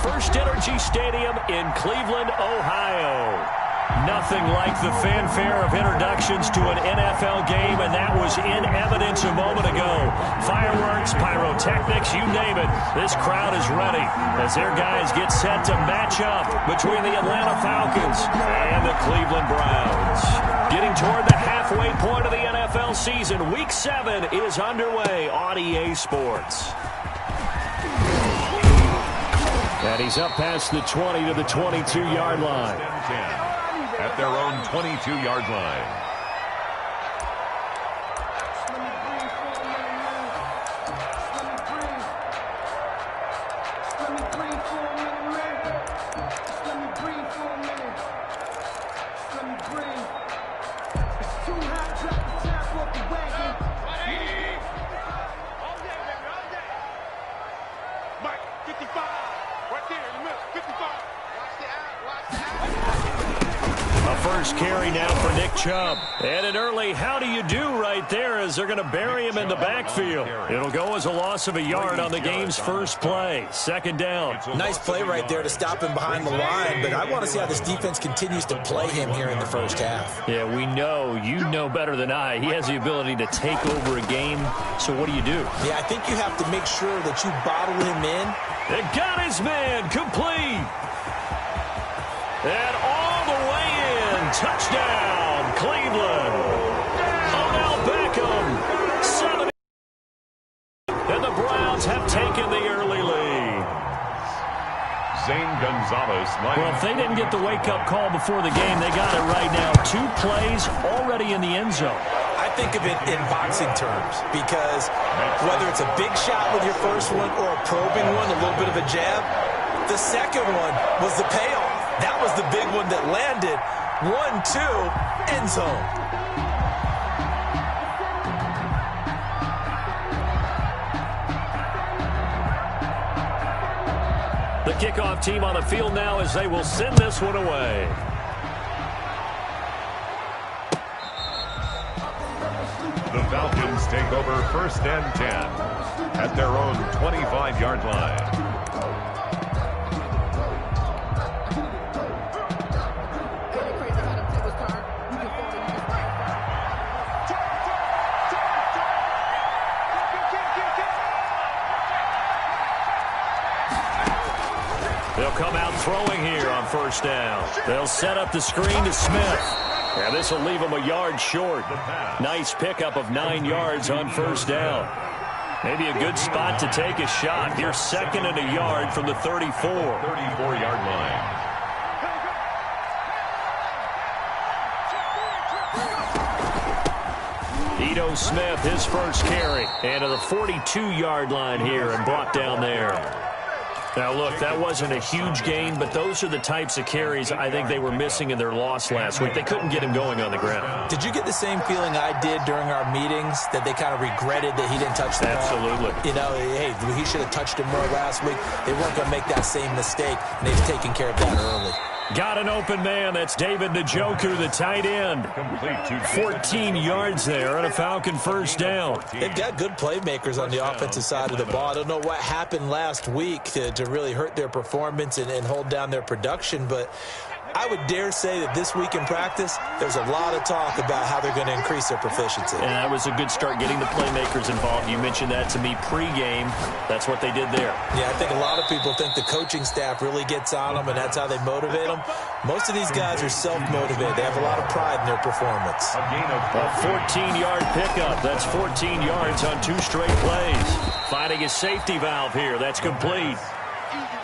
First Energy Stadium in Cleveland, Ohio. Nothing like the fanfare of introductions to an NFL game, and that was in evidence a moment ago. Fireworks, pyrotechnics, you name it. This crowd is ready as their guys get set to match up between the Atlanta Falcons and the Cleveland Browns. Getting toward the halfway point of the NFL season, Week 7 is underway on EA Sports. And he's up past the 20 to the 22-yard line. At their own 22-yard line. First carry now for Nick Chubb. And an early how do you do right there as they're going to bury him in the backfield. It'll go as a loss of a yard on the game's first play. Second down. Nice play right there to stop him behind the line, but I want to see how this defense continues to play him here in the first half. Yeah, we know. You know better than I. He has the ability to take over a game. So what do you do? Yeah, I think you have to make sure that you bottle him in. They got his man complete. And all the way in. Touchdown, Cleveland. Odell Beckham, 70. And the Browns have taken the early lead. Zane Gonzalez. Well, if they didn't get the wake-up call before the game, they got it right now. 2 plays already in the end zone. I think of it in boxing terms because whether it's a big shot with your first one or a probing one, a little bit of a jab, the second one was the payoff. That was the big one that landed. 1-2, end zone. The kickoff team on the field now as they will send this one away. The Falcons take over first and 10 at their own 25-yard line. They'll come out throwing here on first down. They'll set up the screen to Smith. And this will leave them a yard short. Nice pickup of 9 yards on first down. Maybe a good spot to take a shot. Here's second and a yard from the 34-yard line. Ito Smith, his first carry. And to the 42-yard line here and brought down there. Now, look, that wasn't a huge gain, but those are the types of carries I think they were missing in their loss last week. They couldn't get him going on the ground. Did you get the same feeling I did during our meetings, that they kind of regretted that he didn't touch the ball? Absolutely. You know, hey, he should have touched him more last week. They weren't going to make that same mistake, and they've taken care of that early. Got an open man. That's David Njoku, the tight end. 14 yards there on a Falcon first down. They've got good playmakers on the offensive side of the ball. I don't know what happened last week to really hurt their performance and hold down their production, but I would dare say that this week in practice, there's a lot of talk about how they're going to increase their proficiency. And that was a good start getting the playmakers involved. You mentioned that to me pregame. That's what they did there. Yeah, I think a lot of people think the coaching staff really gets on them, and that's how they motivate them. Most of these guys are self-motivated. They have a lot of pride in their performance. A 14-yard pickup. That's 14 yards on 2 straight plays. Finding a safety valve here. That's complete.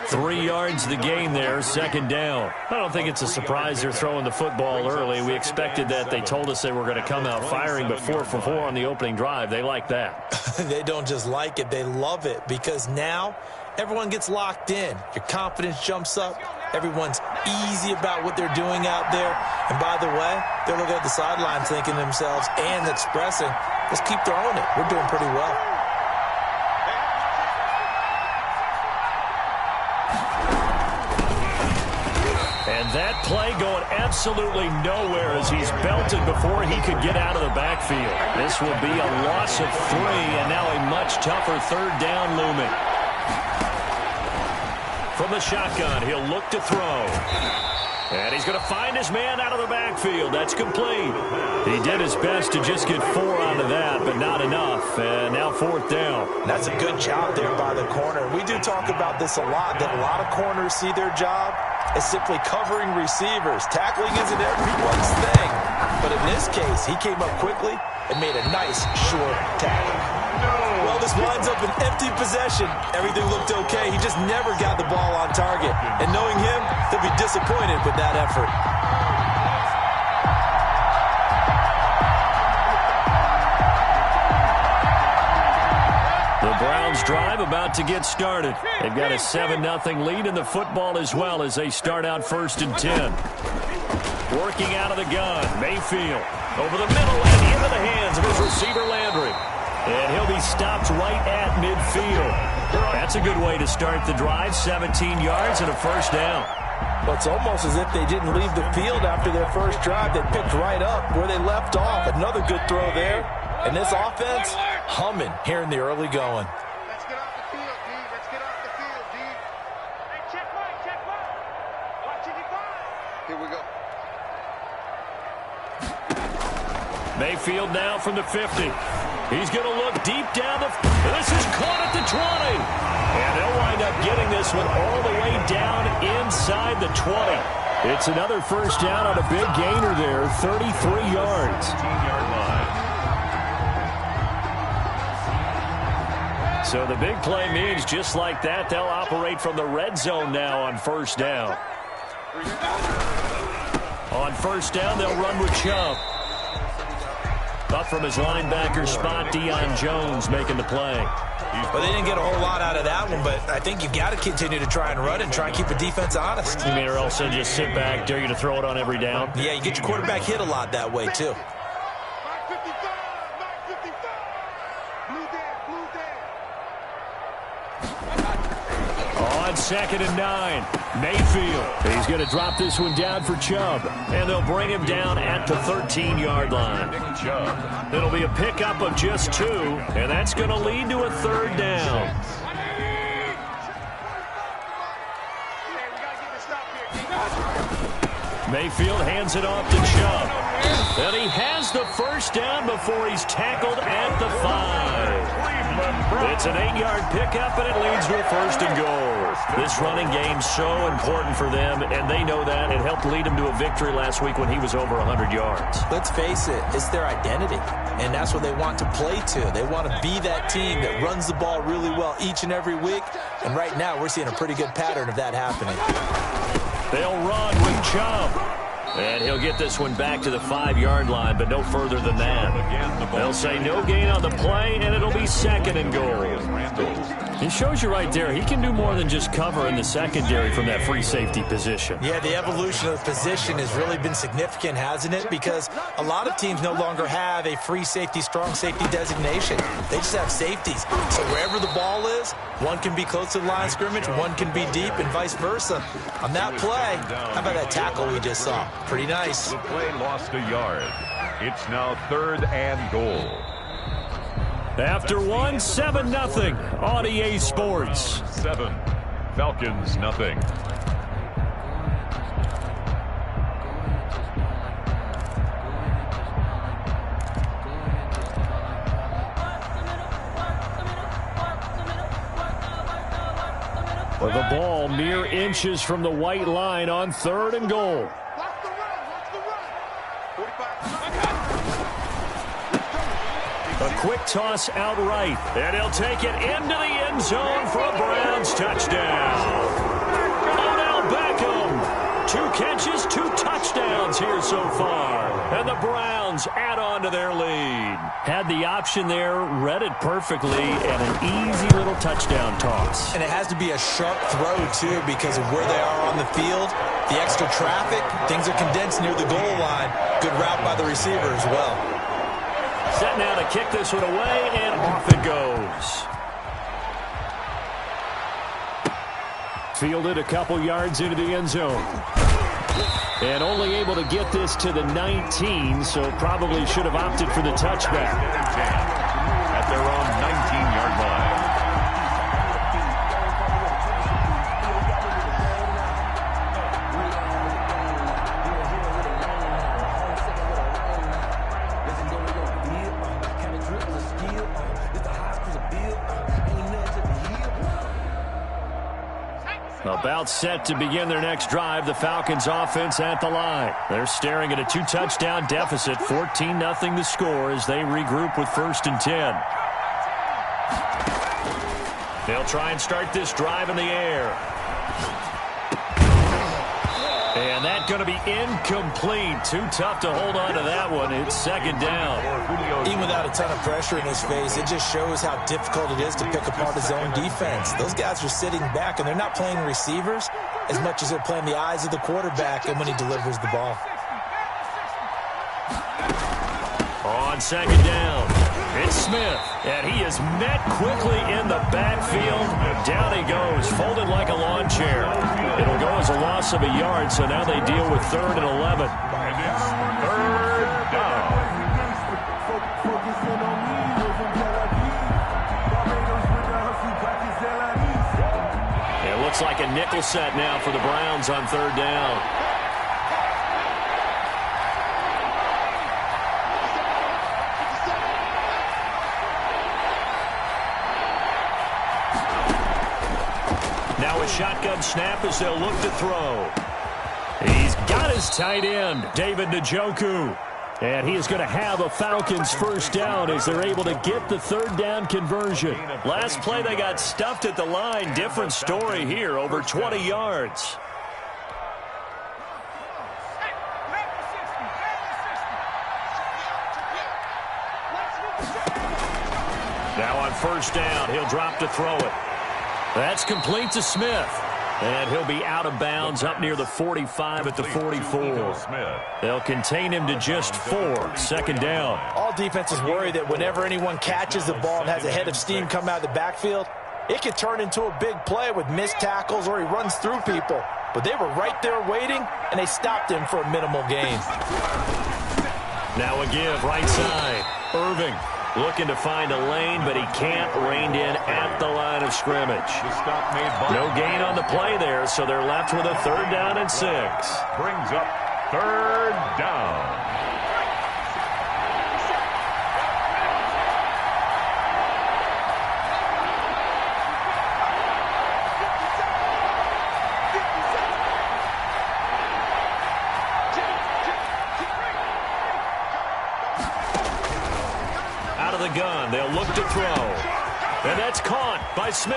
3 yards the gain there, second down. I don't think it's a surprise they're throwing the football early. We expected that. They told us they were going to come out firing, but 4 for 4 on the opening drive. They like that. They don't just like it, they love it, because now everyone gets locked in. Your confidence jumps up. Everyone's easy about what they're doing out there. And by the way, they're looking at the sidelines thinking to themselves and expressing, let's keep throwing it. We're doing pretty well. That play going absolutely nowhere as he's belted before he could get out of the backfield. This will be a loss of 3, and now a much tougher third down looming. from the shotgun. He'll look to throw. And he's going to find his man out of the backfield. That's complete. He did his best to just get 4 out of that, but not enough. And now 4th down. That's a good job there by the corner. We do talk about this a lot, that a lot of corners see their job as simply covering receivers. Tackling isn't everyone's thing. But in this case, he came up quickly and made a nice, short tackle. Well, this winds up an empty possession. Everything looked okay. He just never got the ball on target. And knowing him, he'll be disappointed with that effort. The Browns drive about to get started. They've got a 7-0 lead in the football as well as they start out 1st and 10. Working out of the gun, Mayfield over the middle and into the hands of his receiver Landry. And he'll be stopped right at midfield. That's a good way to start the drive. 17 yards and a 1st down. Well, it's almost as if they didn't leave the field after their first drive. They picked right up where they left off. Another good throw there. And this offense, humming here in the early going. Let's get off the field, D. Let's get off the field, D. Hey, check right, check right. Watch it, Here we go. Mayfield now from the 50. He's going to look deep down the... This is caught at the 20. And they'll wind up getting this one all the way down inside the 20. It's another 1st down on a big gainer there, 33 yards. 16-yard line. So the big play means just like that, they'll operate from the red zone now on 1st down. On 1st down, they'll run with Chubb. Up from his linebacker spot, Deion Jones making the play. Well, they didn't get a whole lot out of that one, but I think you've got to continue to try and run and try and keep the defense honest. You mean or else they'll just sit back, dare you to throw it on every down? Yeah, you get your quarterback hit a lot that way, too. Mark 55, Mark 55. Blue there. On 2nd and 9, Mayfield. He's going to drop this one down for Chubb, and they'll bring him down at the 13-yard line. It'll be a pickup of just 2, and that's going to lead to a 3rd down. Mayfield hands it off to Chubb, and he has the 1st down before he's tackled at the 5. It's an 8-yard pickup, and it leads to a 1st and goal. This running game's so important for them, and they know that. It helped lead them to a victory last week when he was over 100 yards. Let's face it, it's their identity, and that's what they want to play to. They want to be that team that runs the ball really well each and every week, and right now we're seeing a pretty good pattern of that happening. They'll run with Chubb. And he'll get this one back to the 5-yard line, but no further than that. They'll say no gain on the play, and it'll be 2nd and goal. It shows you right there, he can do more than just cover in the secondary from that free safety position. Yeah, the evolution of the position has really been significant, hasn't it? Because a lot of teams no longer have a free safety, strong safety designation. They just have safeties. So wherever the ball is, one can be close to the line of scrimmage, one can be deep, and vice versa. On that play, how about that tackle we just saw? Pretty nice. The play lost a yard. It's now 3rd and goal. After 7-0 on EA Sports. 7. Falcons, nothing. With the ball mere inches from the white line on 3rd and goal. A quick toss outright, and he'll take it into the end zone for a Browns touchdown. Odell Beckham, 2 catches, 2 touchdowns here so far. And the Browns add on to their lead. Had the option there, read it perfectly, and an easy little touchdown toss. And it has to be a sharp throw, too, because of where they are on the field. The extra traffic, things are condensed near the goal line. Good route by the receiver as well. Set now to kick this one away, and off it goes. Fielded a couple yards into the end zone. And only able to get this to the 19, so probably should have opted for the touchback. At their own 19-yard line. About set to begin their next drive, the Falcons offense at the line. They're staring at a 2-touchdown deficit, 14-0 the score as they regroup with 1st and 10. They'll try and start this drive in the air. And that's going to be incomplete. Too tough to hold on to that one. It's 2nd down. Even without a ton of pressure in his face, it just shows how difficult it is to pick apart his own defense. Those guys are sitting back, and they're not playing receivers as much as they're playing the eyes of the quarterback and when he delivers the ball. On 2nd down, it's Smith, and he is met quickly in the backfield. Down he goes, folded like a lawn chair. It'll go as a loss of a yard, so now they deal with 3rd and 11. And it's 3rd down. It looks like a nickel set now for the Browns on 3rd down. Now a shotgun snap as they'll look to throw. He's got his tight end, David Njoku. And he is going to have a Falcons 1st down as they're able to get the 3rd down conversion. Last play they got stuffed at the line. Different story here, over 20 yards. Now on 1st down, he'll drop to throw it. That's complete to Smith. And he'll be out of bounds up near the 45 at the 44. They'll contain him to just 4. 2nd down. All defenses worry that whenever anyone catches the ball and has a head of steam come out of the backfield, it could turn into a big play with missed tackles or he runs through people. But they were right there waiting, and they stopped him for a minimal gain. Now a give, right side. Irving looking to find a lane, but he can't. Reined in at the line of scrimmage. No gain on the play there, so they're left with a 3rd down and 6. Brings up 3rd down. Gun. They'll look to throw. And that's caught by Smith.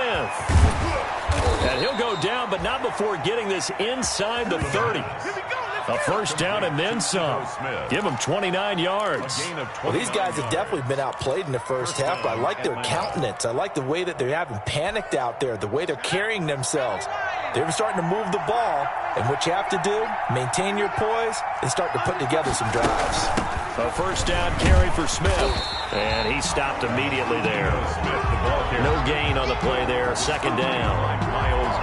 And he'll go down, but not before getting this inside the 30. A 1st down and then some. Give them 29 yards. Well, these guys have definitely been outplayed in the 1st half, but I like their countenance. I like the way that they haven't panicked out there, the way they're carrying themselves. They're starting to move the ball, and what you have to do, maintain your poise and start to put together some drives. A 1st down carry for Smith, and he stopped immediately there. No gain on the play there, 2nd down.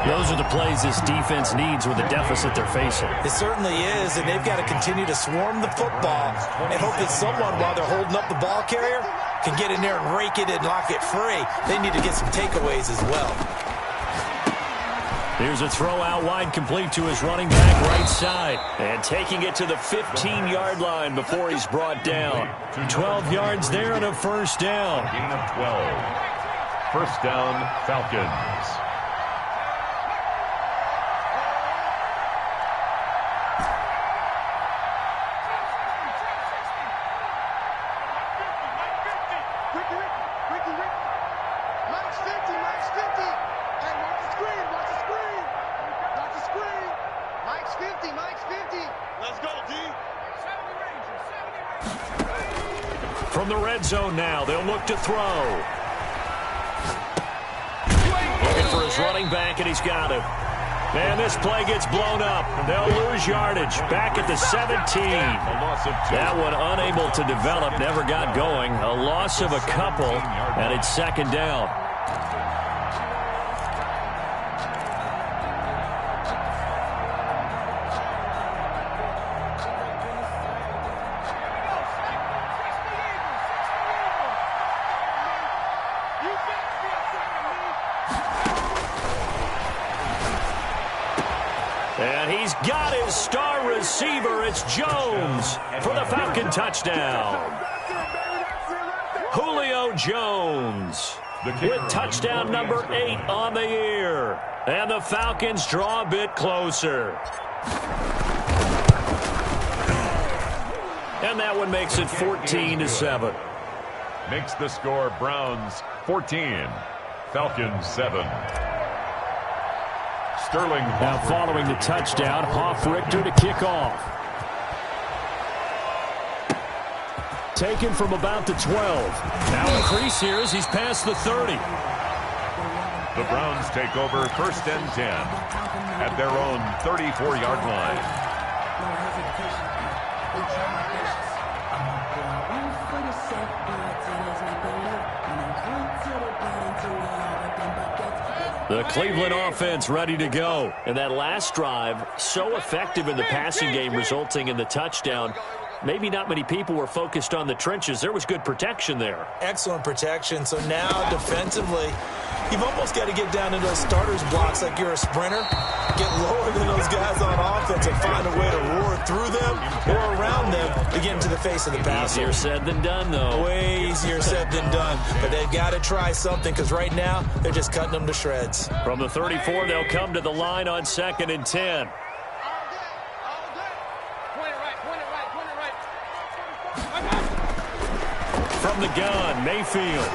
Those are the plays this defense needs with the deficit they're facing. It certainly is, and they've got to continue to swarm the football and hope that someone, while they're holding up the ball carrier, can get in there and rake it and knock it free. They need to get some takeaways as well. Here's a throw out wide, complete to his running back right side. And taking it to the 15-yard line before he's brought down. 12 yards there and a 1st down. Gain of 12. 1st down, Falcons. From the red zone now, they'll look to throw. Looking for his running back, and he's got him. And this play gets blown up. They'll lose yardage. Back at the 17. That one unable to develop, never got going. A loss of a couple, and it's 2nd down. And he's got his star receiver. It's Jones for the Falcon touchdown. Julio Jones. with touchdown number 8 on the year. And the Falcons draw a bit closer. And that one makes it 14-7. Makes the score Browns 14, Falcons 7. Sterling. Now following the touchdown, Hoff-Richter to kick off. Taken from about the 12. Now increase here as he's past the 30. The Browns take over 1st and 10 at their own 34-yard line. The Cleveland offense ready to go. And that last drive, so effective in the passing game, resulting in the touchdown. Maybe not many people were focused on the trenches. There was good protection there. Excellent protection. So now defensively, you've almost got to get down into those starters blocks like you're a sprinter. Get lower than those guys on offense and find a way to roar through them or around them to get into the face of the passer. Easier said than done, though. Way easier said than done. But they've got to try something because right now they're just cutting them to shreds. From the 34, they'll come to the line on 2nd and 10. From the gun, Mayfield.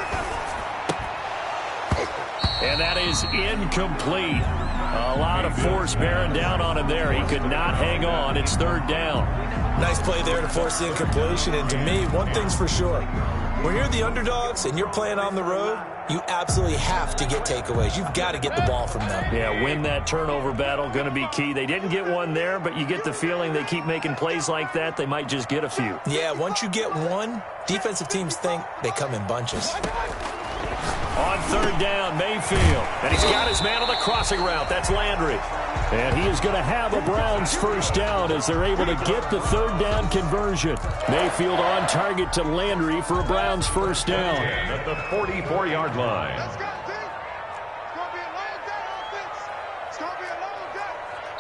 And that is incomplete. A lot of force bearing down on him there. He could not hang on. It's 3rd down. Nice play there to force the incompletion. And to me, one thing's for sure. When you're the underdogs and you're playing on the road, you absolutely have to get takeaways. You've got to get the ball from them. Yeah, win that turnover battle, going to be key. They didn't get one there, but you get the feeling they keep making plays like that, they might just get a few. Yeah, once you get one, defensive teams think they come in bunches. On 3rd down, Mayfield. And he's got his man on the crossing route. That's Landry. And he is going to have a Browns 1st down as they're able to get the 3rd down conversion. Mayfield on target to Landry for a Browns 1st down. At the 44-yard line.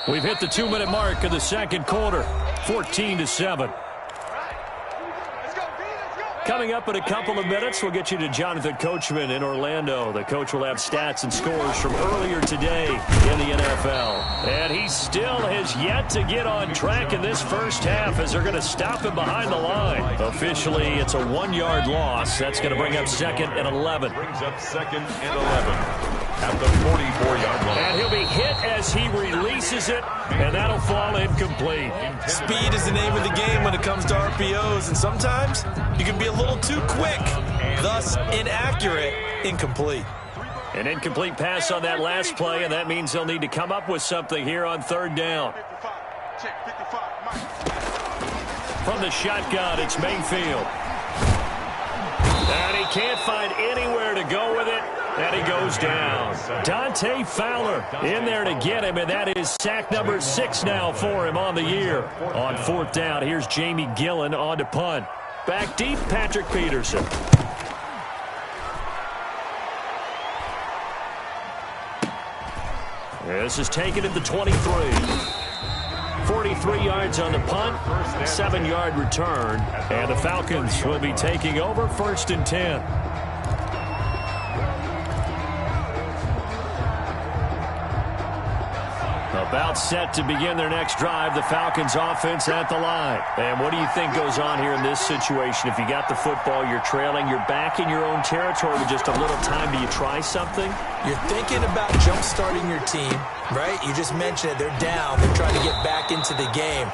We've hit the 2-minute mark of the 2nd quarter. 14-7. Coming up in a couple of minutes, we'll get you to Jonathan Coachman in Orlando. The coach will have stats and scores from earlier today in the NFL. And he still has yet to get on track in this first half as they're going to stop him behind the line. Officially, it's a 1-yard loss. That's going to bring up 2nd and 11. Brings up 2nd and 11 at the 44-yard line. And he'll be hit as he releases it, and that'll fall incomplete. Speed is the name of the game when it comes to RPOs, and sometimes you can be a little too quick, thus inaccurate, incomplete. An incomplete pass on that last play, and that means they'll need to come up with something here on 3rd down. From the shotgun, it's Mayfield. And he can't find anywhere to go with it. And he goes down. Dante Fowler in there to get him, and that is sack number 6 now for him on the year. On 4th down, here's Jamie Gillen on to punt. Back deep, Patrick Peterson. This is taken at the 23. 43 yards on the punt, 7-yard return, and the Falcons will be taking over 1st and 10. About set to begin their next drive, the Falcons offense at the line. And what do you think goes on here in this situation? If you got the football, you're trailing, you're back in your own territory with just a little time. Do you try something? You're thinking about jump-starting your team, right? You just mentioned it. They're down. They're trying to get back into the game.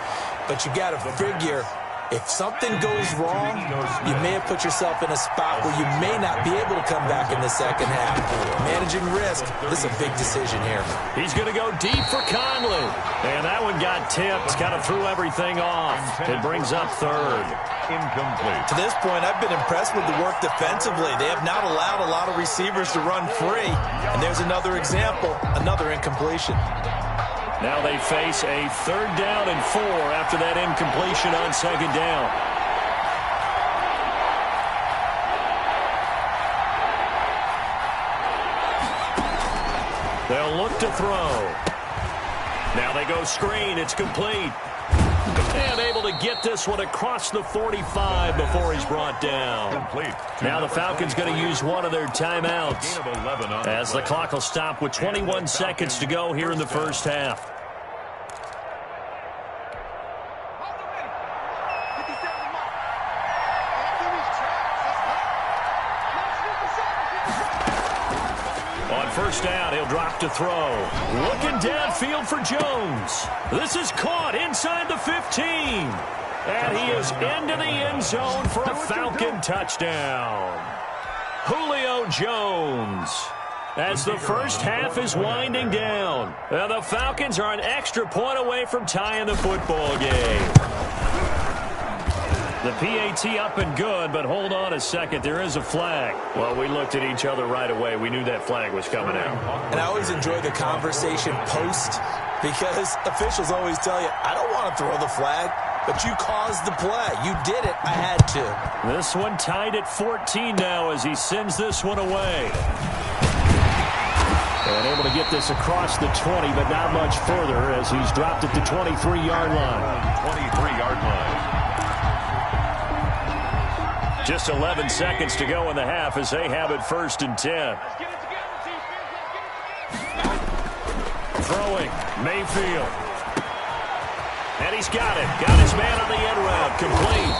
But you got to figure, if something goes wrong, you may have put yourself in a spot where you may not be able to come back in the second half. Managing risk, this is a big decision here. He's going to go deep for Conley. And that one got tipped, kind of threw everything off. It brings up 3rd. Incomplete. To this point, I've been impressed with the work defensively. They have not allowed a lot of receivers to run free. And there's another example, another incompletion. Now they face a 3rd down and 4 after that incompletion on 2nd down. They'll look to throw. Now they go screen. It's complete. And able to get this one across the 45 before he's brought down. Now the Falcons going to use one of their timeouts as the clock will stop with 21 seconds to go here in the first half. On first down, he'll drop to throw. Looking downfield for Jones. This is caught inside the 15. And he is into the end zone for a Falcon touchdown. Julio Jones. As the first half is winding down. The Falcons are an extra point away from tying the football game. The PAT up and good, but hold on a second. There is a flag. Well, we looked at each other right away. We knew that flag was coming out. And I always enjoy the conversation post because officials always tell you, I don't want to throw the flag, but you caused the play. You did it. I had to. This one tied at 14 now as he sends this one away. And able to get this across the 20, but not much further as he's dropped at the 23-yard line. 23-yard line. Just 11 seconds to go in the half as they have it 1st and 10. Throwing, Mayfield. And he's got it. Got his man on the end route. Complete.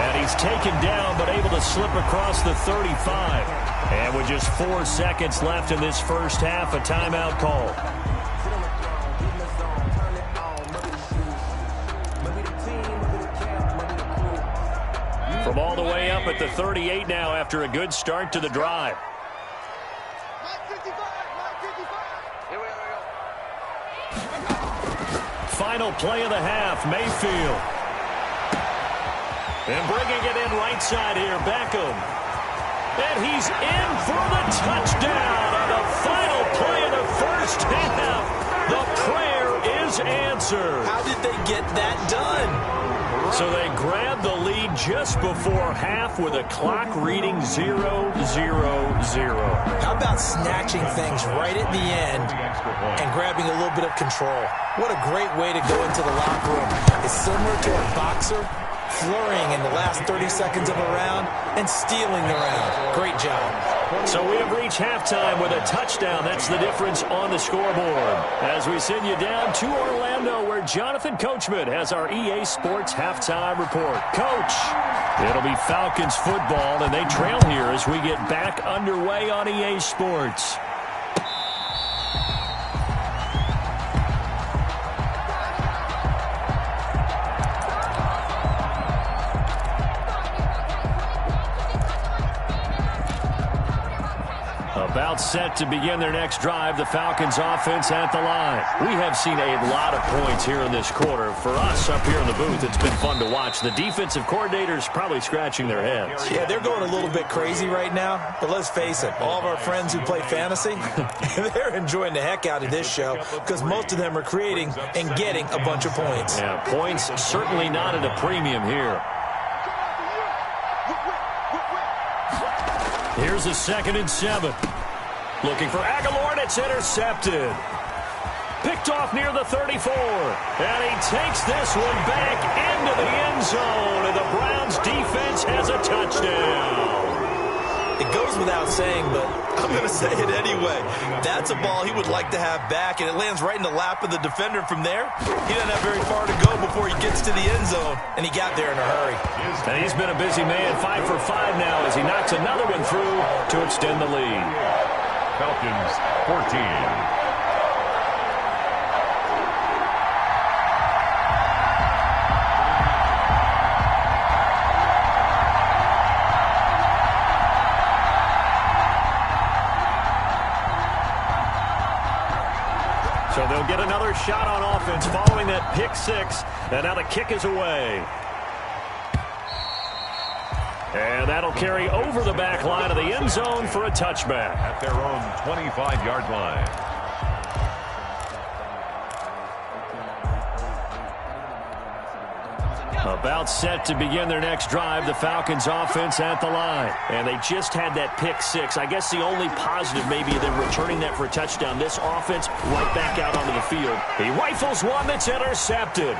And he's taken down but able to slip across the 35. And with just 4 seconds left in this first half, a timeout call. From all the way up at the 38 now after a good start to the drive. Final play of the half, Mayfield. And bringing it in right side here, Beckham. And he's in for the touchdown on the final play of the first half. The prayer is answered. How did they get that done? So they grabbed the lead just before half with a clock reading 0-0-0. How about snatching things right at the end and grabbing a little bit of control? What a great way to go into the locker room. It's similar to a boxer flurrying in the last 30 seconds of a round and stealing the round. Great job. So we have reached halftime with a touchdown. That's the difference on the scoreboard. As we send you down to Orlando, where Jonathan Coachman has our EA Sports halftime report. Coach, it'll be Falcons football, and they trail here as we get back underway on EA Sports. About set to begin their next drive, the Falcons offense at the line. We have seen a lot of points here in this quarter. For us up here in the booth, it's been fun to watch. The defensive coordinators probably scratching their heads. Yeah, they're going a little bit crazy right now, but let's face it, all of our friends who play fantasy, they're enjoying the heck out of this show because most of them are creating and getting a bunch of points. Yeah, points certainly not at a premium here. Here's a 2nd and 7. Looking for Aguilar, and it's intercepted. Picked off near the 34. And he takes this one back into the end zone, and the Browns defense has a touchdown. It goes without saying, but I'm going to say it anyway. That's a ball he would like to have back, and it lands right in the lap of the defender from there. He doesn't have very far to go before he gets to the end zone, and he got there in a hurry. And he's been a busy man, 5 for 5 now as he knocks another one through to extend the lead. Falcons 14. So they'll get another shot on offense following that pick 6. And now the kick is away. And that'll carry over the back line of the end zone for a touchback. At their own 25-yard line. About set to begin their next drive, the Falcons offense at the line. And they just had that pick 6. I guess the only positive maybe they're returning that for a touchdown. This offense right back out onto the field. He rifles one that's intercepted.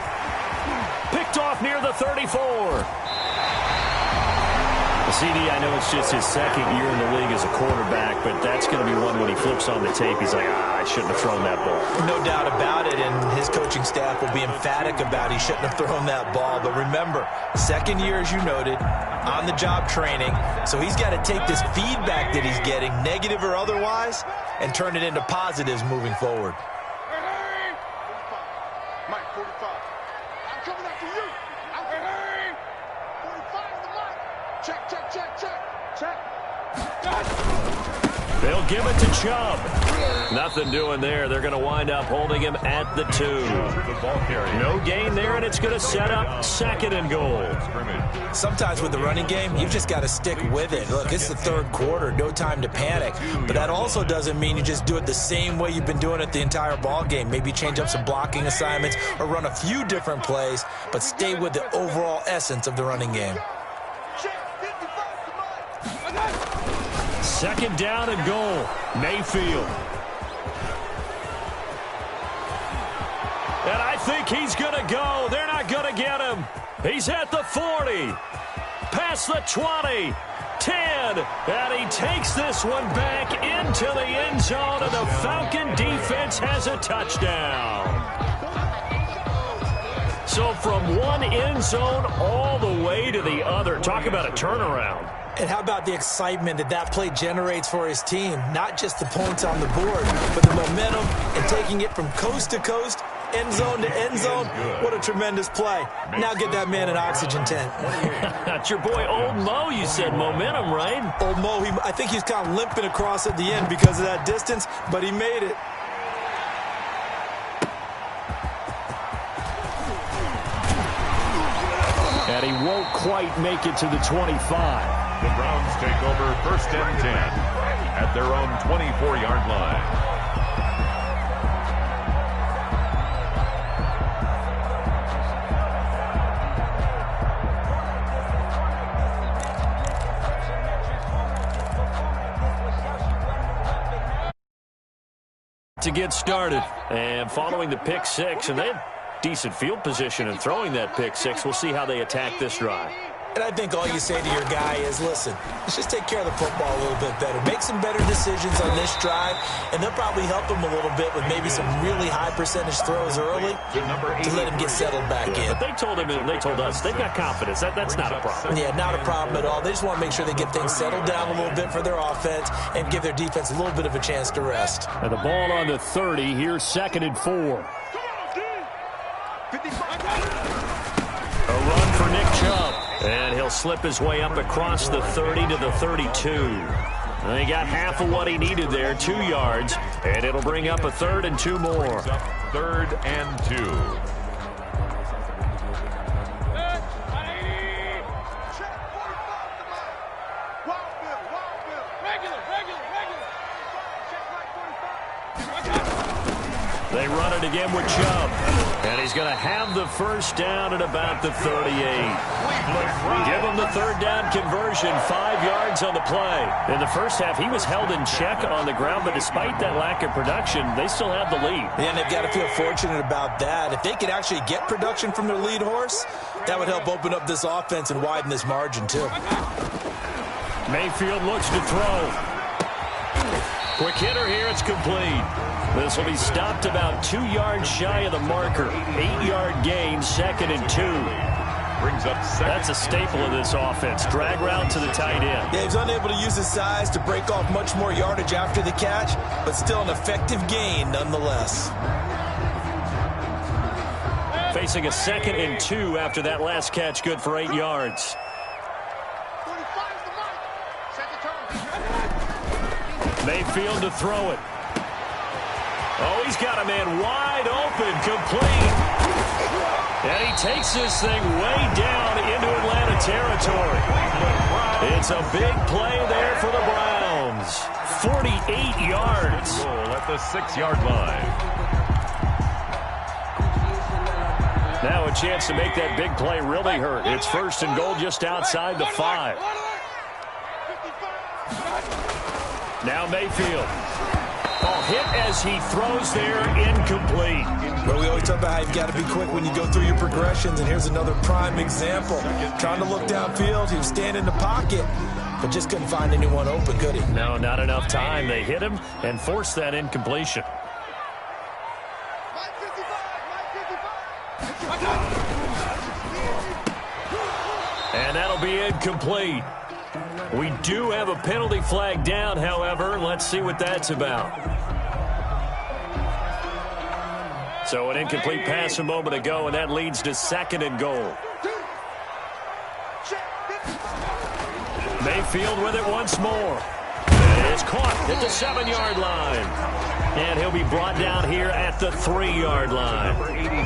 Picked off near the 34. CD, I know it's just his second year in the league as a quarterback, but that's going to be one when he flips on the tape. He's like, I shouldn't have thrown that ball. No doubt about it, and his coaching staff will be emphatic about he shouldn't have thrown that ball. But remember, second year, as you noted, on-the-job training, so he's got to take this feedback that he's getting, negative or otherwise, and turn it into positives moving forward. Mike, 45. I'm coming after you. I'm coming. 45 is the mark. Check. They'll give it to Chubb. Nothing doing there. They're going to wind up holding him at the 2. No gain there, and it's going to set up second and goal. Sometimes with the running game, you've just got to stick with it. Look, it's the third quarter, no time to panic. But that also doesn't mean you just do it the same way you've been doing it the entire ball game. Maybe change up some blocking assignments or run a few different plays, but stay with the overall essence of the running game. Second down and goal. Mayfield. And I think he's going to go. They're not going to get him. He's at the 40. Past the 20. 10. And he takes this one back into the end zone, and the Falcon defense has a touchdown. So from one end zone all the way to the other. Talk about a turnaround. And how about the excitement that play generates for his team? Not just the points on the board, but the momentum and taking it from coast to coast, end zone to end zone. What a tremendous play. Now get that man an oxygen tent. That's your boy Old Mo. You said momentum, right? Old Mo, I think he's kind of limping across at the end because of that distance, but he made it. And he won't quite make it to the 25. The Browns take over first and 10 at their own 24-yard line. To get started, and following the pick six, and they had decent field position in throwing that pick six. We'll see how they attack this drive. And I think all you say to your guy is, listen, let's just take care of the football a little bit better. Make some better decisions on this drive, and they'll probably help him a little bit with maybe some really high percentage throws early to let him get settled back in. But they told him and they told us they've got confidence. That's not a problem. Yeah, not a problem at all. They just want to make sure they get things settled down a little bit for their offense and give their defense a little bit of a chance to rest. And the ball on the 30. Here's 2nd and 4. A run for Nick Chubb. And he'll slip his way up across the 30 to the 32. And he got half of what he needed there, 2 yards. And it'll bring up a 3rd and 2 more. 3rd and 2. They run it again with Chubb. And he's going to have the first down at about the 38. Give him the 3rd down conversion, 5 yards on the play. In the first half, he was held in check on the ground, but despite that lack of production, they still have the lead. Yeah, and they've got to feel fortunate about that. If they could actually get production from their lead horse, that would help open up this offense and widen this margin, too. Mayfield looks to throw. Quick hitter here, it's complete. This will be stopped about 2 yards shy of the marker. 8-yard gain, 2nd and 2. Brings up second. That's a staple of this offense. Drag route to the tight end. Yeah, he's unable to use his size to break off much more yardage after the catch, but still an effective gain nonetheless. Facing a 2nd and 2 after that last catch, good for 8 yards. Mayfield to throw it. Oh, he's got a man wide open, complete. And he takes this thing way down into Atlanta territory. It's a big play there for the Browns. 48 yards. Goal at the 6-yard line. Now a chance to make that big play really hurt. It's 1st and goal just outside the 5. Now Mayfield. Oh, hit as he throws there, incomplete. Well, we always talk about how you've got to be quick when you go through your progressions, and here's another prime example. Trying to look downfield, he was standing in the pocket, but just couldn't find anyone open, could he? No, not enough time. They hit him and forced that incompletion. And that'll be incomplete. We do have a penalty flag down, however. Let's see what that's about. So an incomplete pass a moment ago, and that leads to 2nd and goal. Mayfield with it once more. And it's caught at the 7-yard line. And he'll be brought down here at the 3-yard line.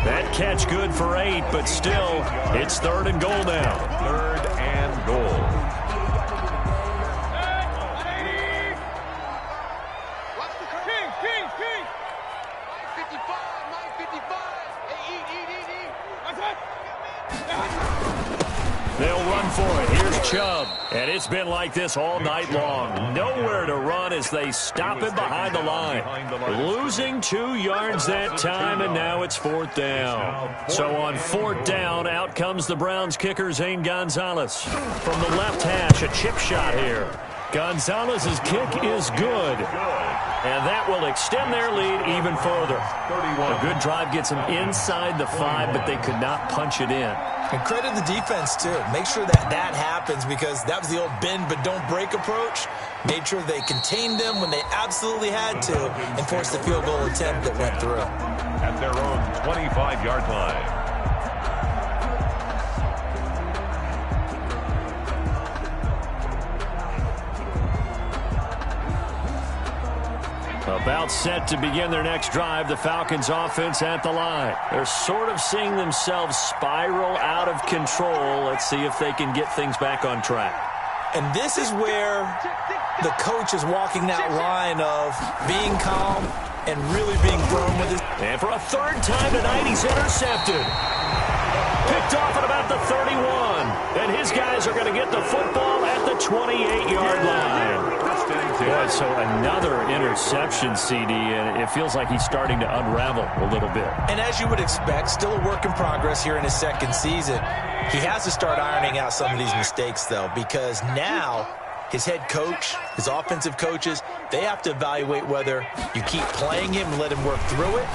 That catch good for 8, but still, it's 3rd and goal now. 3rd and goal. They'll run for it. Here's Chubb. And it's been like this all night long. Nowhere to run as they stop him behind the line. Losing 2 yards that time, and now it's 4th down. So on 4th down, out comes the Browns kicker, Zane Gonzalez. From the left hash, a chip shot here. Gonzalez's kick is good. And that will extend their lead even further. A good drive gets them inside the 5, but they could not punch it in. And credit the defense, too. Make sure that that happens, because that was the old bend but don't break approach. Made sure they contained them when they absolutely had to and forced the field goal attempt that went through. At their own 25-yard line. About set to begin their next drive, the Falcons offense at the line. They're sort of seeing themselves spiral out of control. Let's see if they can get things back on track. And this is where the coach is walking that line of being calm and really being firm with it. And for a 3rd time tonight, he's intercepted. Picked off at about the 31. And his guys are going to get the football at the 28-yard line. Boy, so another interception, CD, and it feels like he's starting to unravel a little bit. And as you would expect, still a work in progress here in his 2nd season. He has to start ironing out some of these mistakes, though, because now his head coach, his offensive coaches, they have to evaluate whether you keep playing him and let him work through it,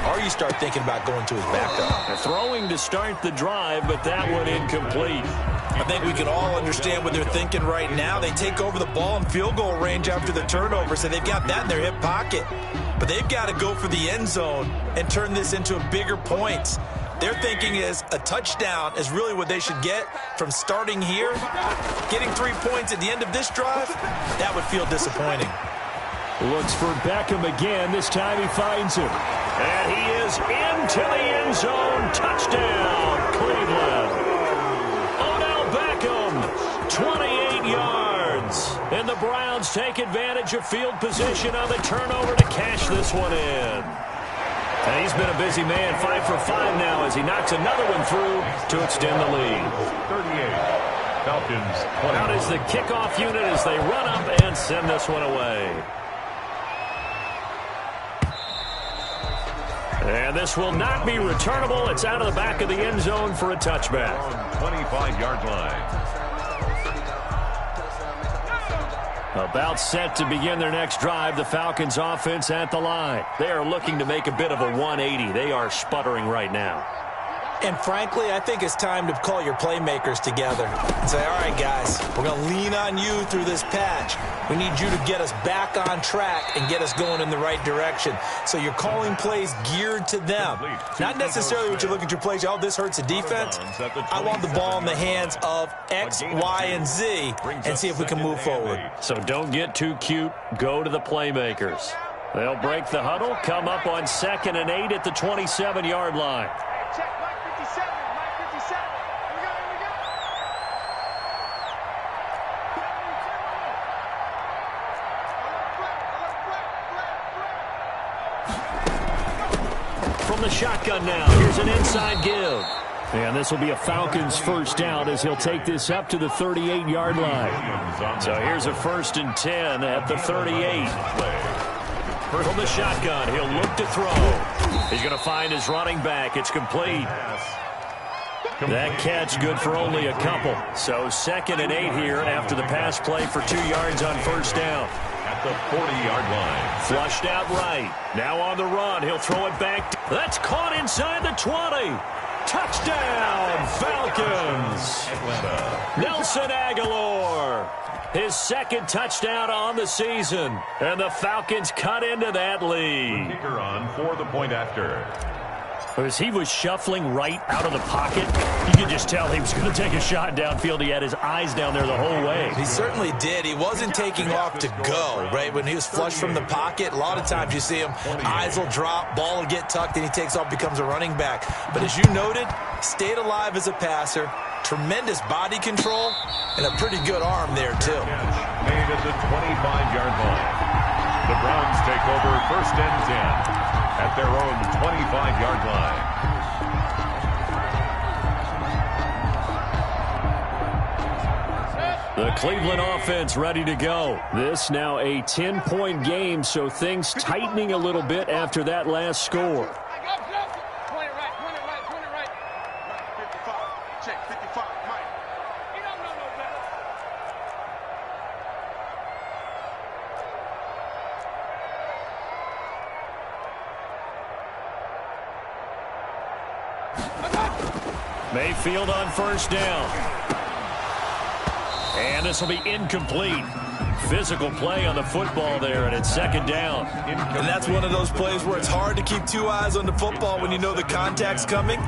or you start thinking about going to his backup. Throwing to start the drive, but that one incomplete. I think we can all understand what they're thinking right now. They take over the ball in field goal range after the turnover, so they've got that in their hip pocket. But they've got to go for the end zone and turn this into a bigger point. Their thinking is a touchdown is really what they should get from starting here. Getting 3 points at the end of this drive, that would feel disappointing. Looks for Beckham again. This time he finds him. And he is into the end zone. Touchdown, Cleveland. 28 yards. And the Browns take advantage of field position on the turnover to cash this one in. And he's been a busy man, 5 for 5 now as he knocks another one through to extend the lead. 38. Falcons 20. Out is the kickoff unit as they run up and send this one away. And this will not be returnable. It's out of the back of the end zone for a touchback. 25-yard line. About set to begin their next drive, the Falcons offense at the line. They are looking to make a bit of a 180. They are sputtering right now. And frankly, I think it's time to call your playmakers together and say, all right, guys, we're going to lean on you through this patch. We need you to get us back on track and get us going in the right direction. So you're calling plays geared to them. Not necessarily what you look at your plays, oh, this hurts the defense. I want the ball in the hands of X, Y, and Z and see if we can move forward. So don't get too cute. Go to the playmakers. They'll break the huddle, come up on 2nd and 8 at the 27-yard line. From the shotgun now, here's an inside give. And this will be a Falcons first down as he'll take this up to the 38-yard line. So here's a 1st and 10 at the 38. From the shotgun, he'll look to throw. He's going to find his running back. It's complete. That catch good for only a couple. So 2nd and 8 here after the pass play for 2 yards on first down. At the 40-yard line. Flushed out right. Now on the run. He'll throw it back. That's caught inside the 20. Touchdown, Falcons. Nelson Aguilar. His 2nd touchdown on the season. And the Falcons cut into that lead. Kicker on for the point after. As he was shuffling right out of the pocket, you could just tell he was going to take a shot downfield. He had his eyes down there the whole way. He certainly did. He wasn't taking off to go, right? When he was flushed from the pocket, a lot of times you see him, eyes will drop, ball will get tucked, and he takes off, becomes a running back. But as you noted, stayed alive as a passer, tremendous body control, and a pretty good arm there, too. Made at the 25-yard line. The Browns take over 1st and 10. At their own 25-yard line. The Cleveland offense ready to go. This now a 10-point game, so things tightening a little bit after that last score. Check 55, Mike. He don't know no better. Mayfield on first down. And this will be incomplete. Physical play on the football there, and it's 2nd down. And that's one of those plays where it's hard to keep 2 eyes on the football when you know the contact's coming,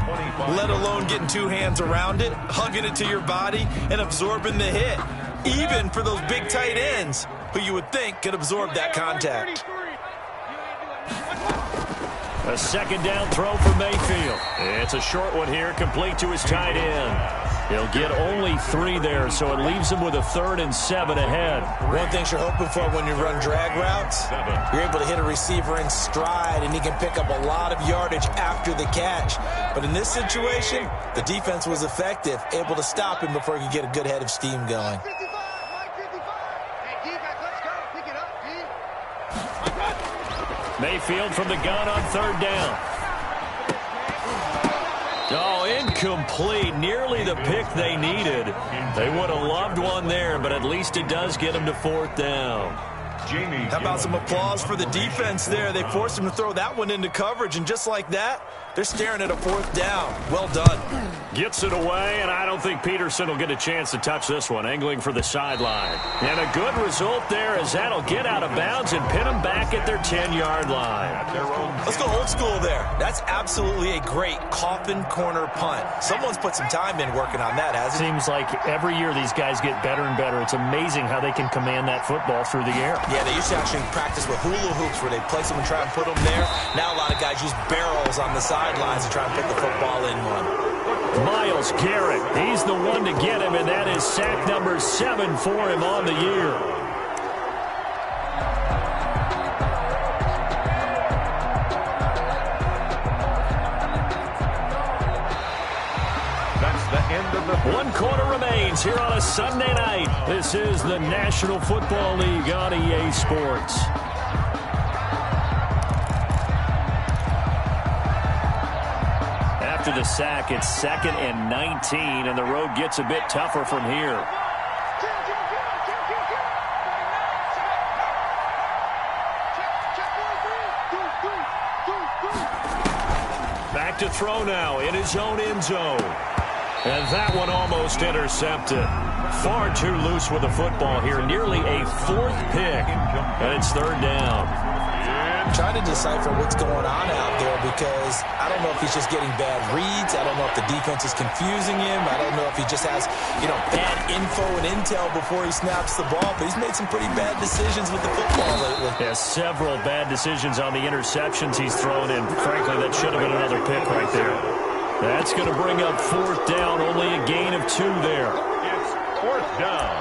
let alone getting 2 hands around it, hugging it to your body, and absorbing the hit, even for those big tight ends who you would think could absorb that contact. A 2nd down throw for Mayfield. It's a short one here, complete to his tight end. He'll get only 3 there, so it leaves him with a 3rd and 7 ahead. One thing you're hoping for when you run drag routes, you're able to hit a receiver in stride, and he can pick up a lot of yardage after the catch. But in this situation, the defense was effective, able to stop him before he could get a good head of steam going. Mayfield from the gun on 3rd down. Oh, incomplete. Nearly the pick they needed. They would have loved one there, but at least it does get them to 4th down. How about some applause for the defense there? They forced him to throw that one into coverage, and just like that, they're staring at a 4th down. Well done. Gets it away, and I don't think Peterson will get a chance to touch this one, angling for the sideline. And a good result there as that'll get out of bounds and pin them back at their 10-yard line. Let's go old school there. That's absolutely a great coffin corner punt. Someone's put some time in working on that, hasn't it? Seems like every year these guys get better and better. It's amazing how they can command that football through the air. Yeah, they used to actually practice with hula hoops where they place them and try and put them there. Now a lot of guys use barrels on the sidelines to try and put the football in one. Myles Garrett, he's the one to get him, and that is sack number 7 for him on the year. That's the end of the 1 quarter remains here on a Sunday night. This is the National Football League on EA Sports. After the sack, it's 2nd and 19, and the road gets a bit tougher from here. Back to throw now in his own end zone. And that one almost intercepted. Far too loose with the football here. Nearly a 4th pick. And it's 3rd down. I'm trying to decipher what's going on out there because I don't know if he's just getting bad reads. I don't know if the defense is confusing him. I don't know if he just has, bad info and intel before he snaps the ball. But he's made some pretty bad decisions with the football lately. Yeah, several bad decisions on the interceptions he's thrown in. Frankly, that should have been another pick right there. That's going to bring up 4th down. Only a gain of 2 there. It's 4th down.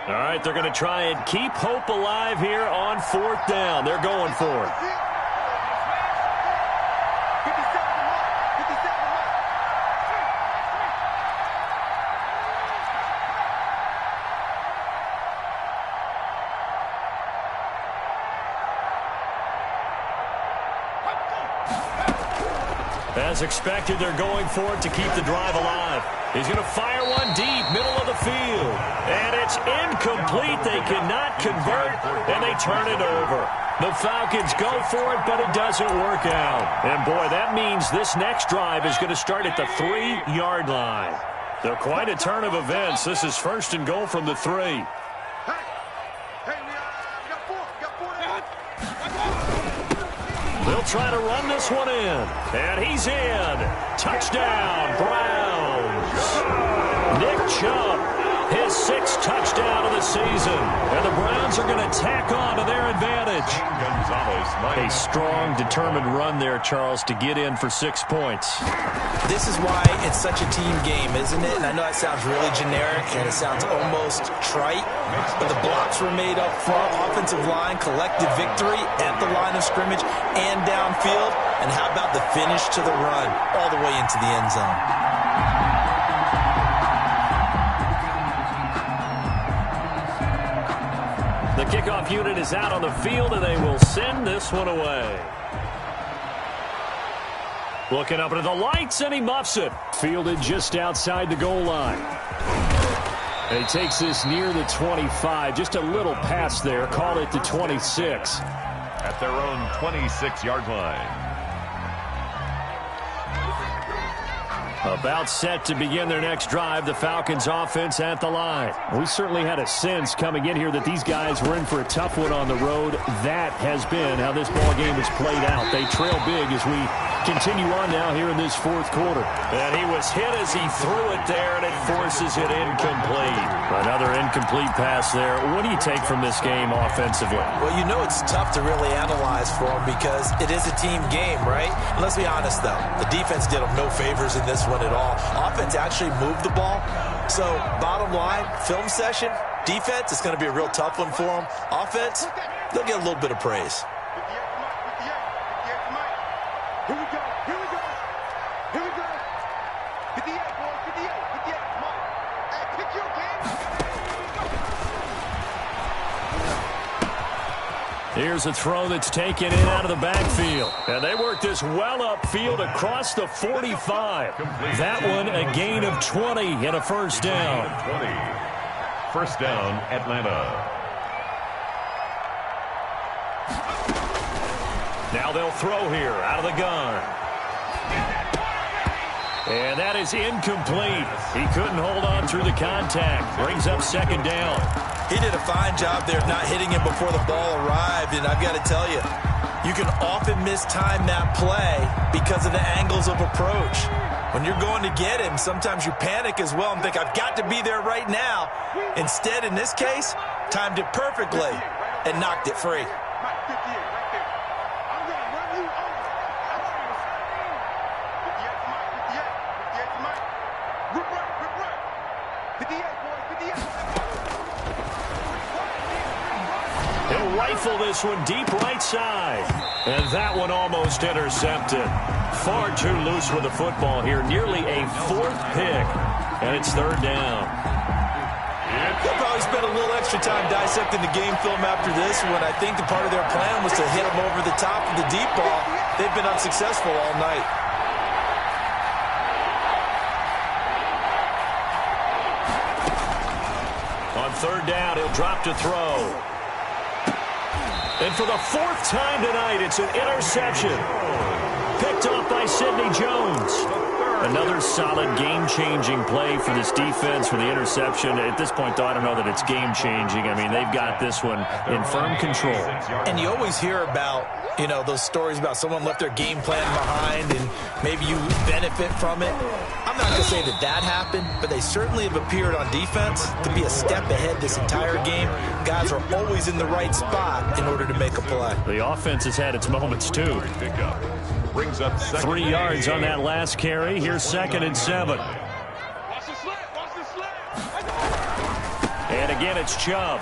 All right, they're going to try and keep hope alive here on 4th down. They're going for it. As expected, they're going for it to keep the drive alive. He's going to fire one deep, middle of the field. And it's incomplete. They cannot convert, and they turn it over. The Falcons go for it, but it doesn't work out. And, boy, that means this next drive is going to start at the 3-yard line. They're quite a turn of events. This is 1st and goal from the 3. They'll try to run this one in. And he's in. Touchdown, Browns. Nick Chubb, his 6th touchdown of the season. And the Browns are going to tack on to their advantage. A strong, determined run there, Charles, to get in for 6 points. This is why it's such a team game, isn't it? And I know that sounds really generic and it sounds almost trite, but the blocks were made up front, offensive line, collective victory at the line of scrimmage and downfield. And how about the finish to the run all the way into the end zone? The kickoff unit is out on the field, and they will send this one away. Looking up into the lights, and he muffs it. Fielded just outside the goal line. And he takes this near the 25. Just a little pass there. Call it the 26. At their own 26-yard line. About set to begin their next drive, the Falcons offense at the line. We certainly had a sense coming in here that these guys were in for a tough one on the road. That has been how this ball game has played out. They trail big as we continue on now here in this 4th quarter. And he was hit as he threw it there, and it forces it incomplete. Another incomplete pass there. What do you take from this game offensively? Well, you know it's tough to really analyze for them because it is a team game, right? And let's be honest, though. The defense did them no favors in this one at all. Offense actually moved the ball. So, bottom line, film session, defense, it's going to be a real tough one for them. Offense, they'll get a little bit of praise. Here we go. Here we go. Here we go. 58, boys. 58. 58. Come on. Hey, pick your game. Here's a throw that's taken in out of the backfield. And they work this well upfield across the 45. That one a gain of 20 and a 1st down. 20. 1st down, Atlanta. Now they'll throw here out of the gun. And that is incomplete. He couldn't hold on through the contact. Brings up 2nd down. He did a fine job there of not hitting him before the ball arrived. And I've got to tell you, you can often mistime that play because of the angles of approach. When you're going to get him, sometimes you panic as well and think, I've got to be there right now. Instead, in this case, timed it perfectly and knocked it free. He'll rifle this one deep right side. And that one almost intercepted. Far too loose with the football here. Nearly a 4th pick. And it's 3rd down. They'll probably spend a little extra time dissecting the game film after this one. I think the part of their plan was to hit them over the top of the deep ball. They've been unsuccessful all night. On 3rd down, he'll drop to throw. And for the 4th time tonight, it's an interception. Picked off by Sidney Jones. Another solid game-changing play for this defense for the interception. At this point, though, I don't know that it's game-changing. I mean, they've got this one in firm control. And you always hear about, you know, those stories about someone left their game plan behind and maybe you benefit from it. I'm not going to say that that happened, but they certainly have appeared on defense to be a step ahead this entire game. Guys are always in the right spot in order to make a play. The offense has had its moments, too. Brings up 3 yards on that last carry. Here's 2nd and 7. And again, it's Chubb.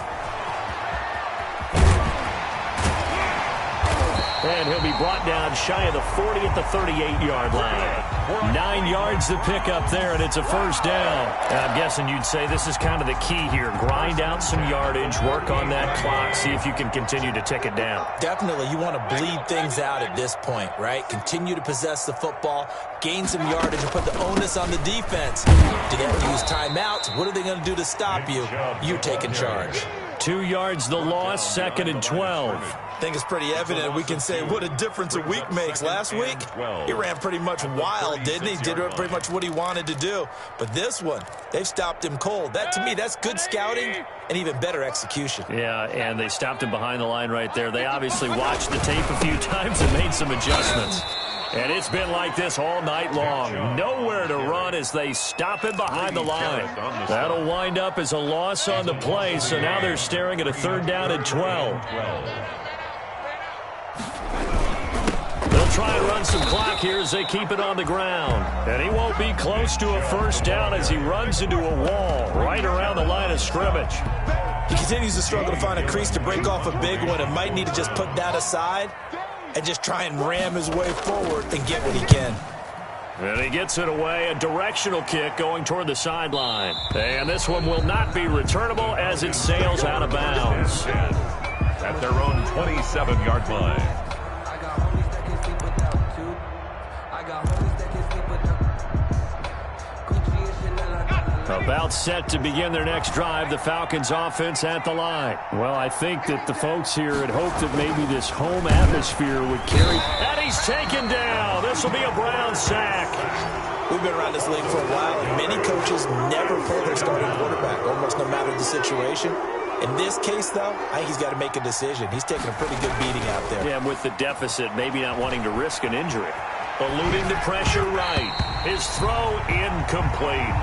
And he'll be brought down shy of the 40 at the 38-yard line. 9 yards to pick up there, and it's a first down. And I'm guessing you'd say this is kind of the key here. Grind out some yardage, work on that clock, see if you can continue to tick it down. Definitely. You want to bleed things out at this point, right? Continue to possess the football, gain some yardage, and put the onus on the defense. Do they have to use timeouts? What are they going to do to stop you? You taking charge. 2 yards the loss, 2nd and 12. I think it's pretty evident. We can say what a difference a week makes. Last week, he ran pretty much wild, didn't he? Did pretty much what he wanted to do. But this one, they've stopped him cold. That, to me, that's good scouting and even better execution. Yeah, and they stopped him behind the line right there. They obviously watched the tape a few times and made some adjustments. And it's been like this all night long. Nowhere to run as they stop him behind the line. That'll wind up as a loss on the play, so now they're staring at a 3rd down and 12. They'll try and run some clock here as they keep it on the ground. And he won't be close to a first down as he runs into a wall right around the line of scrimmage. He continues to struggle to find a crease to break off a big one and might need to just put that aside and just try and ram his way forward and get what he can. And he gets it away, a directional kick going toward the sideline. And this one will not be returnable as it sails out of bounds. At their own 27-yard line. About set to begin their next drive, the Falcons offense at the line. Well, I think that the folks here had hoped that maybe this home atmosphere would carry. And he's taken down. This will be a Brown sack. We've been around this league for a while, and many coaches never pull their starting quarterback, almost no matter the situation. In this case, though, I think he's got to make a decision. He's taking a pretty good beating out there. Yeah, with the deficit, maybe not wanting to risk an injury. Eluding the pressure right. His throw incomplete.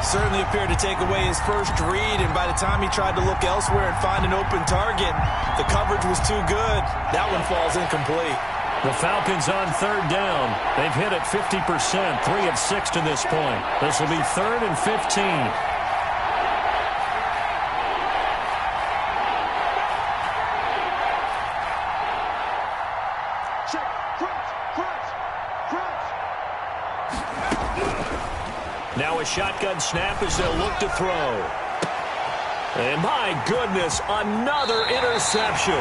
Certainly appeared to take away his first read, and by the time he tried to look elsewhere and find an open target, the coverage was too good. That one falls incomplete. The Falcons on 3rd down. They've hit it 50%, 3 of 6 to this point. This will be 3rd and 15. Now a shotgun snap as they'll look to throw. And my goodness, another interception.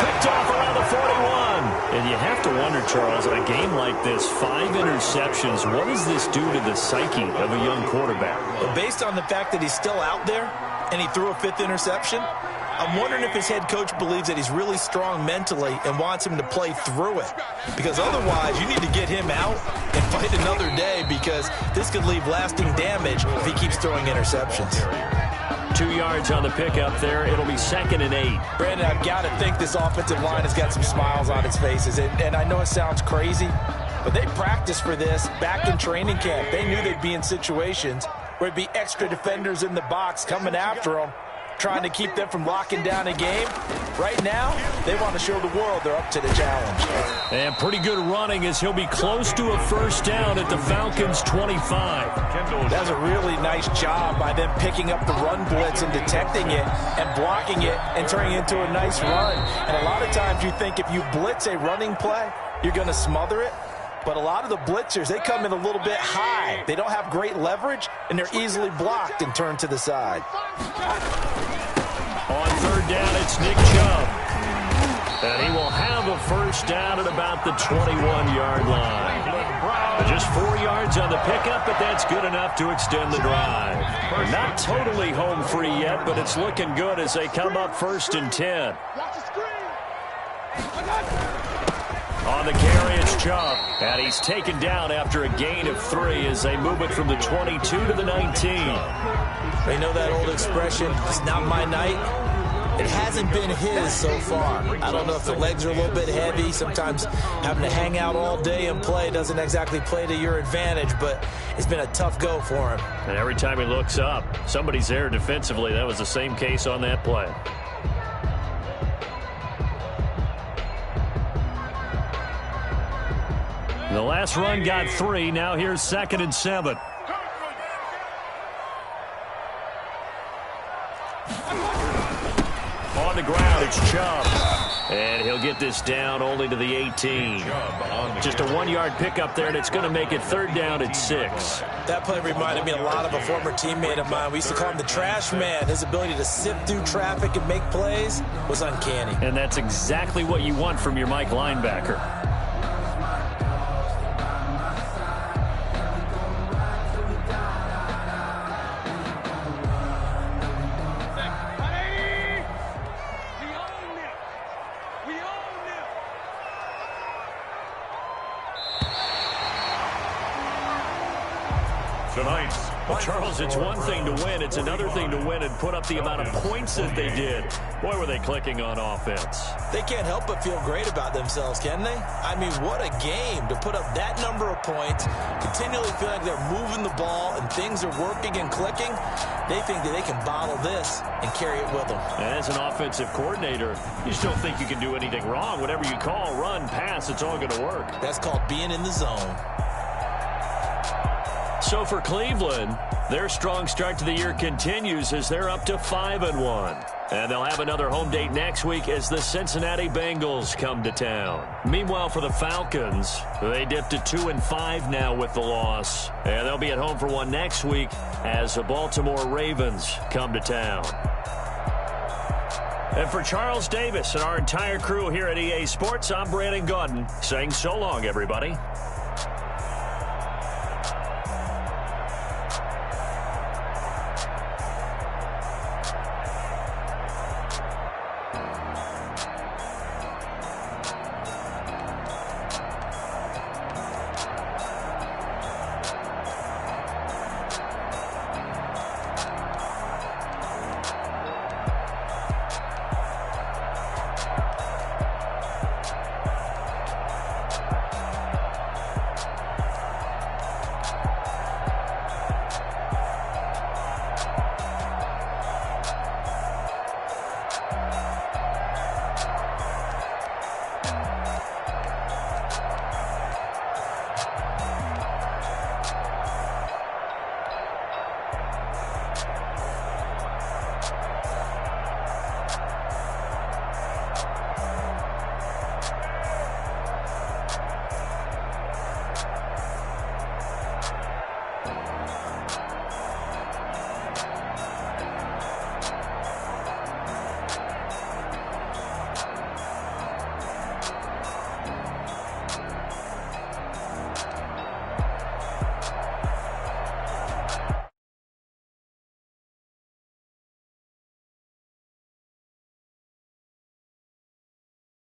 Picked off around the 41. And you have to wonder, Charles, in a game like this, 5 interceptions, what does this do to the psyche of a young quarterback? Well, based on the fact that he's still out there and he threw a 5th interception, I'm wondering if his head coach believes that he's really strong mentally and wants him to play through it. Because otherwise, you need to get him out and fight another day, because this could leave lasting damage if he keeps throwing interceptions. 2 yards on the pickup there. It'll be 2nd and 8. Brandon, I've got to think this offensive line has got some smiles on its faces. And I know it sounds crazy, but they practiced for this back in training camp. They knew they'd be in situations where it'd be extra defenders in the box coming after them, trying to keep them from locking down a game. Right now, they want to show the world they're up to the challenge. And pretty good running as he'll be close to a first down at the Falcons' 25. That's a really nice job by them picking up the run blitz and detecting it and blocking it and turning it into a nice run. And a lot of times you think if you blitz a running play, you're going to smother it. But a lot of the blitzers, they come in a little bit high. They don't have great leverage, and they're easily blocked and turned to the side. On 3rd down, it's Nick Chubb. And he will have a first down at about the 21-yard line. Just 4 yards on the pickup, but that's good enough to extend the drive. Not totally home free yet, but it's looking good as they come up 1st and 10. On the carry, it's Chubb. And he's taken down after a gain of 3 as they move it from the 22 to the 19. They know that old expression, it's not my night. It hasn't been his so far. I don't know if the legs are a little bit heavy. Sometimes having to hang out all day and play doesn't exactly play to your advantage, but it's been a tough go for him. And every time he looks up, somebody's there defensively. That was the same case on that play. The last run got 3. Now here's 2nd and 7. On the ground, it's Chubb. And he'll get this down only to the 18. Just a 1-yard pickup there, and it's going to make it 3rd down at 6. That play reminded me a lot of a former teammate of mine. We used to call him the trash man. His ability to sift through traffic and make plays was uncanny. And that's exactly what you want from your Mike linebacker. Well, Charles, it's one thing to win. It's another thing to win and put up the amount of points that they did. Boy, were they clicking on offense. They can't help but feel great about themselves, can they? I mean, what a game to put up that number of points, continually feel like they're moving the ball and things are working and clicking. They think that they can bottle this and carry it with them. And as an offensive coordinator, you just don't think you can do anything wrong. Whatever you call, run, pass, it's all going to work. That's called being in the zone. So for Cleveland, their strong start to the year continues as they're up to 5-1. And they'll have another home date next week as the Cincinnati Bengals come to town. Meanwhile, for the Falcons, they dipped to 2-5 now with the loss. And they'll be at home for one next week as the Baltimore Ravens come to town. And for Charles Davis and our entire crew here at EA Sports, I'm Brandon Gaudin saying so long, everybody.